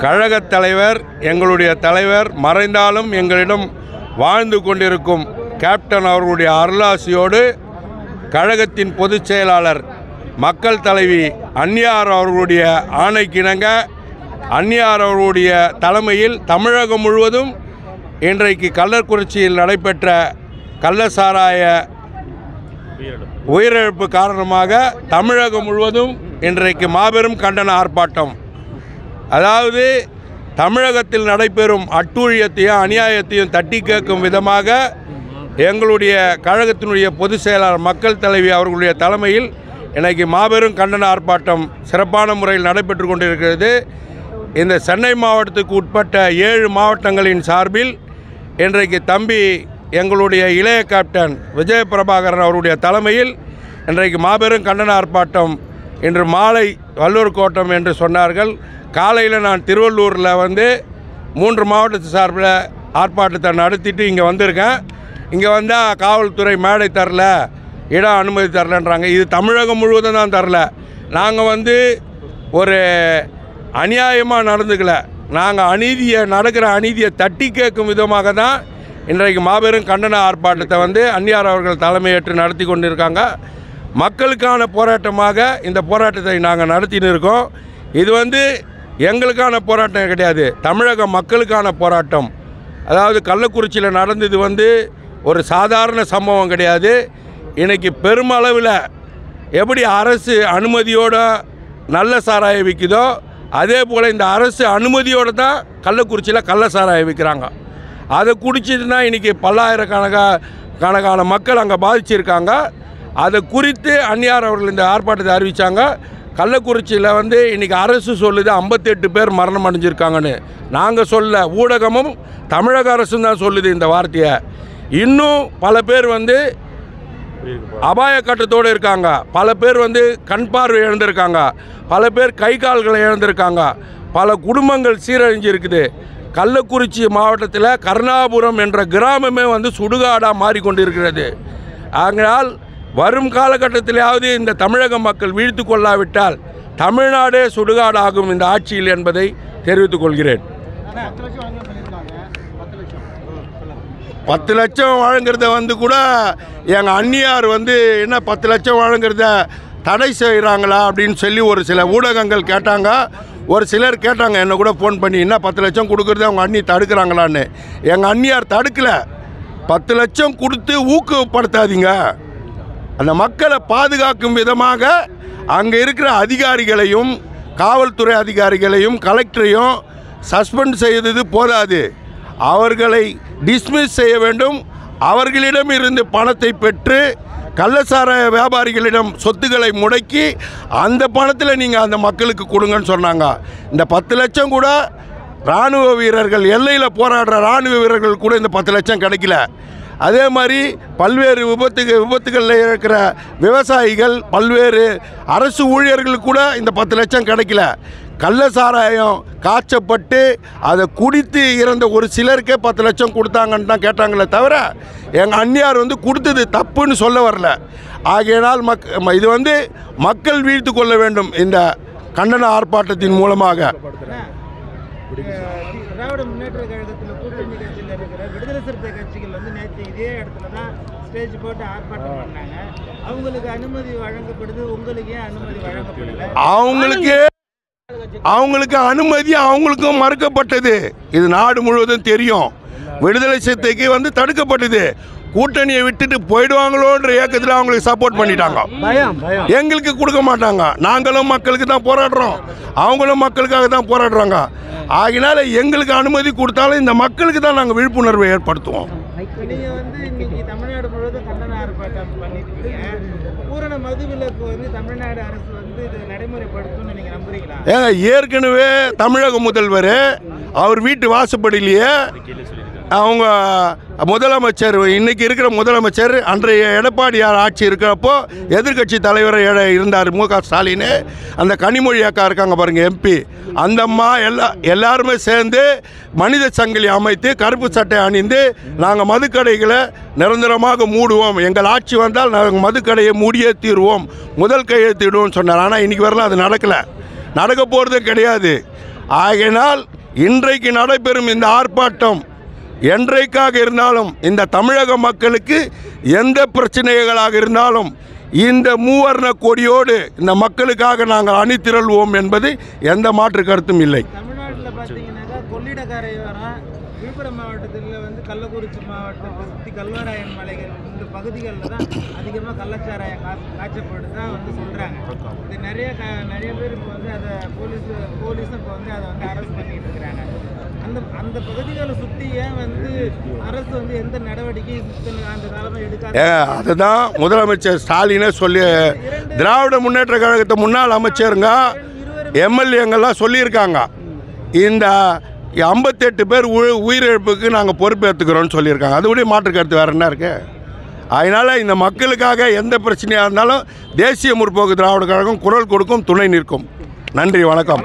கழகத் தலைவர், எங்களுடைய தலைவர் மறைந்தாலும் எங்களிடம் வாழ்ந்து கொண்டிருக்கும் கேப்டன் அவர்களுடைய அருளாசியோடு கழகத்தின் பொதுச் செயலாளர் மக்கள் தலைவி அன்னியார் அவர்களுடைய ஆணைக்கிணங்க அன்னியார் அவர்களுடைய தலைமையில் தமிழகம் முழுவதும் இன்றைக்கு கள்ளக்குறிச்சியில் நடைபெற்ற கள்ளசாராய உயிரிழப்பு காரணமாக தமிழகம் முழுவதும் இன்றைக்கு மாபெரும் கண்டன ஆர்ப்பாட்டம். அதாவது தமிழகத்தில் நடைபெறும் அட்டூழியத்தையும் அநியாயத்தையும் தட்டி கேட்கும் விதமாக எங்களுடைய கழகத்தினுடைய பொதுச் செயலாளர் மக்கள் தலைவி அவர்களுடைய தலைமையில் இன்றைக்கு மாபெரும் கண்டன ஆர்ப்பாட்டம் சிறப்பான முறையில் நடைபெற்று கொண்டிருக்கிறது. இந்த சென்னை மாவட்டத்துக்கு உட்பட்ட 7 மாவட்டங்களின் சார்பில் இன்றைக்கு தம்பி எங்களுடைய இளைய கேப்டன் விஜயபிரபாகரன் அவருடைய தலைமையில் இன்றைக்கு மாபெரும் கண்டன ஆர்ப்பாட்டம். இன்று மாலை வல்லூர் கோட்டம் என்று சொன்னார்கள். காலையில் நான் திருவள்ளூரில் 3 மாவட்டத்து சார்பில் ஆர்ப்பாட்டத்தை நடத்திட்டு இங்கே வந்திருக்கேன். இங்கே வந்தால் காவல்துறை மேடை தரல, இடம் அனுமதி தரலன்றாங்க. இது தமிழகம் முழுவதும் தான் தரல. நாங்கள் ஒரு அநியாயமாக நடந்துக்கல. நாங்கள் நடக்கிற அநீதியை தட்டி கேட்கும் விதமாக தான் இன்றைக்கு மாபெரும் கண்டன ஆர்ப்பாட்டத்தை அன்னியார் அவர்கள் தலைமையேற்று நடத்தி கொண்டிருக்காங்க. மக்களுக்கான போராட்டமாக இந்த போராட்டத்தை நாங்கள் நடத்தின்னு இருக்கோம். இது எங்களுக்கான போராட்டம் கிடையாது, தமிழக மக்களுக்கான போராட்டம். அதாவது கள்ளக்குறிச்சியில் நடந்தது ஒரு சாதாரண சம்பவம் கிடையாது. இன்றைக்கி பெருமளவில் எப்படி அரசு அனுமதியோடு நல்ல சாராயம் விற்குதோ அதே போல் இந்த அரசு அனுமதியோடு தான் கள்ளக்குறிச்சியில் கள்ள சாராயம் விற்கிறாங்க. அதை குடிச்சிட்டு தான் இன்றைக்கி பல்லாயிரக்கணக்கான மக்கள் அங்கே பாதிச்சிருக்காங்க. அதை குறித்து அன்னியார் அவர்கள் இந்த ஆர்ப்பாட்டத்தை அறிவித்தாங்க. கள்ளக்குறிச்சியில் இன்றைக்கி அரசு சொல்லுது 58 பேர் மரணம் அடைஞ்சிருக்காங்கன்னு. நாங்கள் சொல்ல, ஊடகமும் தமிழக அரசும் தான் சொல்லுது இந்த வார்த்தையை. இன்னும் பல பேர் அபாய கட்டத்தோடு இருக்காங்க. பல பேர் கண் பார்வை இழந்திருக்காங்க. பல பேர் கை கால்களை இழந்திருக்காங்க. பல குடும்பங்கள் சீரழிஞ்சிருக்குது. கள்ளக்குறிச்சி மாவட்டத்தில் கருணாபுரம் என்ற கிராமமே சுடுகாடாக மாறிக்கொண்டிருக்கிறது. ஆகையால் வரும் காலகட்டத்திலாவது இந்த தமிழக மக்கள் வீழ்த்து கொள்ளாவிட்டால் தமிழ்நாடே சுடுகாடாகும் இந்த ஆட்சியில் என்பதை தெரிவித்துக் கொள்கிறேன். 10 லட்சம் வழங்குறத கூட எங்கள் அன்னியார் என்ன 10 லட்சம் வழங்குறத தடை செய்கிறாங்களா அப்படின்னு சொல்லி ஒரு சில ஊடகங்கள் கேட்டாங்க. ஒரு சிலர் கேட்டாங்க, என்னை கூட ஃபோன் பண்ணி, என்ன 10 லட்சம் கொடுக்குறத அவங்க அண்ணி தடுக்கிறாங்களான்னு. எங்கள் அன்னியார் தடுக்கலை. 10 லட்சம் கொடுத்து ஊக்கப்படுத்தாதீங்க. அந்த மக்களை பாதுகாக்கும் விதமாக அங்கே இருக்கிற அதிகாரிகளையும் காவல்துறை அதிகாரிகளையும் கலெக்டரையும் சஸ்பெண்ட் செய்தது போதாது, அவர்களை டிஸ்மிஸ் செய்ய வேண்டும். அவர்களிடம் இருந்து பணத்தை பெற்று கள்ளசாராய வியாபாரிகளிடம் சொத்துக்களை முடக்கி அந்த பணத்தில் நீங்கள் அந்த மக்களுக்கு கொடுங்கன்னு சொன்னாங்க. இந்த 10 லட்சம் கூட இராணுவ வீரர்கள், எல்லையில் போராடுற இராணுவ வீரர்கள் கூட இந்த 10 லட்சம் கிடைக்கல. அதே மாதிரி பல்வேறு விபத்துகளில் இருக்கிற விவசாயிகள், பல்வேறு அரசு ஊழியர்களுக்கு கூட இந்த 10 லட்சம் கிடைக்கல. கள்ளசாராயம் காய்ச்சப்பட்டு அதை குடித்து இறந்த ஒரு சிலருக்கே 10 லட்சம் கொடுத்தாங்கன்னு தான் கேட்டாங்களே தவிர எங்கள் அன்னியார் கொடுத்தது தப்புன்னு சொல்ல வரல. ஆகையினால் இது மக்கள் வீழ்த்து கொள்ள வேண்டும் இந்த கண்டன ஆர்ப்பாட்டத்தின் மூலமாக. திராவிட முன்னேற்ற கழகத்தில் கூட்டணி கட்சியில் இருக்கிற விடுதலை சிறுத்தை கட்சிகள் நேற்று இதே இடத்துல தான் ஸ்டேஜ் போட்டு ஆர்ப்பாட்டம் பண்ணாங்க. அவங்களுக்கு அனுமதி வழங்கப்படுது, உங்களுக்கு ஏன் அனுமதி வழங்கப்படல? அவங்களுக்கு அனுமதி அவங்களுக்கும் மறுக்கப்பட்டது. இது நாடு முழுவதும் தெரியும். விடுதலை சிறுத்தைக்கு தடுக்கப்பட்டது. கூட்டணியை விட்டுட்டு போயிடுவாங்களோன்ற ஏக்கத்தில் அவங்களுக்கு சப்போர்ட் பண்ணிட்டாங்க. எங்களுக்கு கொடுக்க மாட்டாங்க. நாங்களும் மக்களுக்கு தான் போராடுறோம், அவங்களும் மக்களுக்காக தான் போராடுறாங்க. ஆகினால எங்களுக்கு அனுமதி கொடுத்தாலும் இந்த மக்களுக்கு தான் நாங்கள் விழிப்புணர்வை ஏற்படுத்துவோம். நீங்கள் இன்னைக்கு தமிழ்நாடு முழுவதும் கண்டன ஆர்ப்பாட்டம் பண்ணிருக்கீங்க. பூரண மதுவிலக்கு தமிழ்நாடு அரசு இது நடைமுறைப்படுத்தும்னு நீங்கள் நம்புறீங்களா? ஏற்கனவே தமிழக முதல்வர் அவர் வீட்டு வாசப்படியிலேயே அவங்க முதலமைச்சர், இன்றைக்கி இருக்கிற முதலமைச்சர், அன்றைய எடப்பாடியார் ஆட்சி இருக்கிறப்போ எதிர்கட்சி தலைவர் இருந்தார் மு.க. ஸ்டாலின். அந்த கனிமொழி அக்கா இருக்காங்க பாருங்கள், எம்பி, அந்த அம்மா எல்லாருமே சேர்ந்து மனித சங்கிலி அமைத்து கருப்பு சட்டை அணிந்து நாங்கள் மதுக்கடைகளை நிரந்தரமாக மூடுவோம், எங்கள் ஆட்சி வந்தால் நாங்கள் மதுக்கடையை மூடியே தீர்வோம், முதல் கையெழுத்திடுவோம்னு சொன்னார். ஆனால் இன்றைக்கி வரலாம் அது நடக்கலை. நடக்க போகிறதும் கிடையாது. ஆகையினால் இன்றைக்கு நடைபெறும் இந்த ஆர்ப்பாட்டம் என்றைக்காக இருந்தாலும் இந்த தமிழக மக்களுக்கு எந்த பிரச்சனைகளாக இருந்தாலும் இந்த மூவர்ண கொடியோடு இந்த மக்களுக்காக நாங்கள் அணிதிரள்வோம் என்பது எந்த மாற்று கருத்தும் இல்லை. தமிழ்நாட்டில் பார்த்தீங்கன்னாக்கா கொள்ளிடக்கரை வரம் விழுப்புரம் மாவட்டத்தில் வந்து கள்ளக்குறிச்சி மாவட்டத்தை சுற்றி கல்வராயன் மலைகள் இந்த பகுதிகளில் தான் அதிகமாக கள்ளச்சாராயம் காய்ச்சப்பட்டு தான் வந்து சொல்கிறாங்க. இது நிறைய பேர் இப்போ வந்து அதை போலீஸும் இப்போ வந்து அதை வந்து அரெஸ்ட் பண்ணிட்டு இருக்கிறாங்க. அந்த பகுதிகளை சுற்றி ஏன் வந்து அரசு வந்து எந்த நடவடிக்கையும் அந்த காலமாக எடுக்காது? அதுதான் முதலமைச்சர் ஸ்டாலினே சொல்லி திராவிட முன்னேற்ற கழகத்தை முன்னாள் அமைச்சருங்க எம்எல்ஏங்கள்லாம் சொல்லியிருக்காங்க. இந்த 58 பேர் உயிரிழப்புக்கு நாங்கள் பொறுப்பேற்றுக்கிறோன்னு சொல்லியிருக்காங்க. அதுபடி மாற்று கருத்து வேறு என்ன இருக்குது? அதனால் இந்த மக்களுக்காக எந்த பிரச்சனையாக இருந்தாலும் தேசிய முற்போக்கு திராவிட கழகம் குரல் கொடுக்கும், துணை நிற்கும். நன்றி, வணக்கம்.